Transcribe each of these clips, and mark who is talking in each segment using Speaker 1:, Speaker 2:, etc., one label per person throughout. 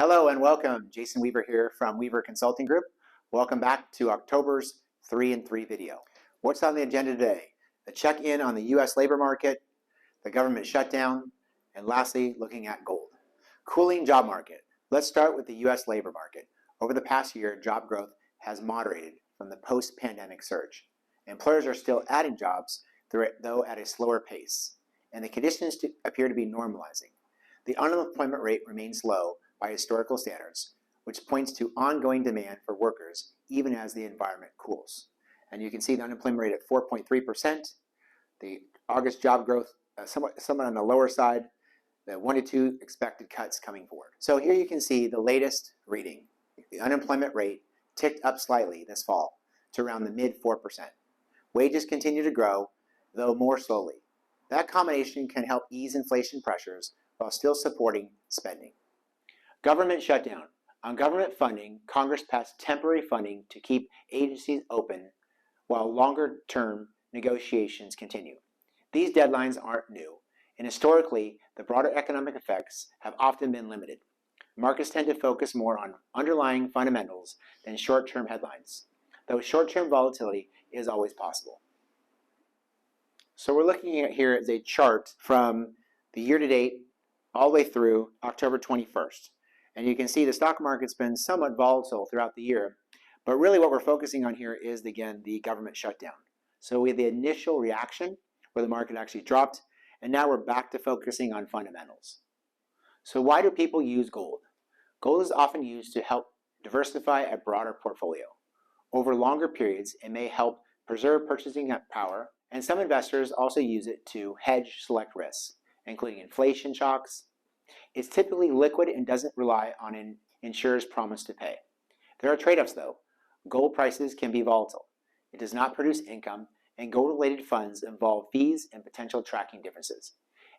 Speaker 1: Hello and welcome. Jason Weaver here from Weaver Consulting Group. Welcome back to October's 3 in 3 video. What's on the agenda today? A check-in on the U.S. labor market, the government shutdown, and lastly, looking at gold. Cooling job market. Let's start with the U.S. labor market. Over the past year, job growth has moderated from the post-pandemic surge. Employers are still adding jobs, though at a slower pace, and the conditions appear to be normalizing. The unemployment rate remains low by historical standards, which points to ongoing demand for workers even as the environment cools. And you can see the unemployment rate at 4.3%, the August job growth somewhat on the lower side, the 1 to 2 expected cuts coming forward. So here you can see the latest reading. The unemployment rate ticked up slightly this fall to around the mid 4%. Wages continue to grow, though more slowly. That combination can help ease inflation pressures while still supporting spending. Government shutdown. On government funding, Congress passed temporary funding to keep agencies open while longer-term negotiations continue. These deadlines aren't new, and historically, the broader economic effects have often been limited. Markets tend to focus more on underlying fundamentals than short-term headlines, though short-term volatility is always possible. So we're looking at here as a chart from the year-to-date all the way through October 21st. And you can see the stock market's been somewhat volatile throughout the year, but really what we're focusing on here is, again, the government shutdown. So we had the initial reaction where the market actually dropped, and now we're back to focusing on fundamentals. So why do people use gold? Gold is often used to help diversify a broader portfolio. Over longer periods, it may help preserve purchasing power, and some investors also use it to hedge select risks, including inflation shocks. It's typically liquid and doesn't rely on an insurer's promise to pay. There are trade-offs though. Gold prices can be volatile. It does not produce income, and gold-related funds involve fees and potential tracking differences.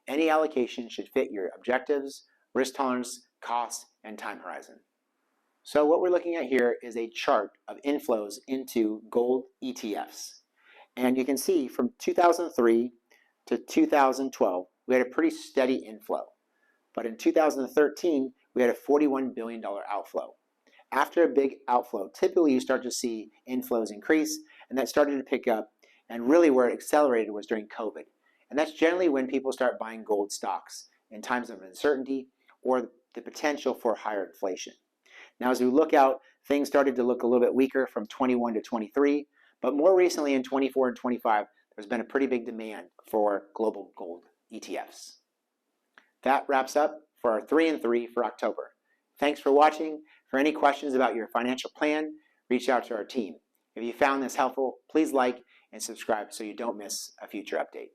Speaker 1: Any allocation should fit your objectives, risk tolerance, costs, and time horizon. So what we're looking at here is a chart of inflows into gold ETFs. And you can see from 2003 to 2012, we had a pretty steady inflow. But in 2013, we had a $41 billion outflow. After a big outflow, typically you start to see inflows increase, and that started to pick up, and really where it accelerated was during COVID. And that's generally when people start buying gold stocks in times of uncertainty or the potential for higher inflation. Now as we look out, things started to look a little bit weaker from 21 to 23, but more recently in 24 and 25, there's been a pretty big demand for global gold ETFs. That wraps up for our 3 in 3 for October. Thanks for watching. For any questions about your financial plan, reach out to our team. If you found this helpful, please like and subscribe so you don't miss a future update.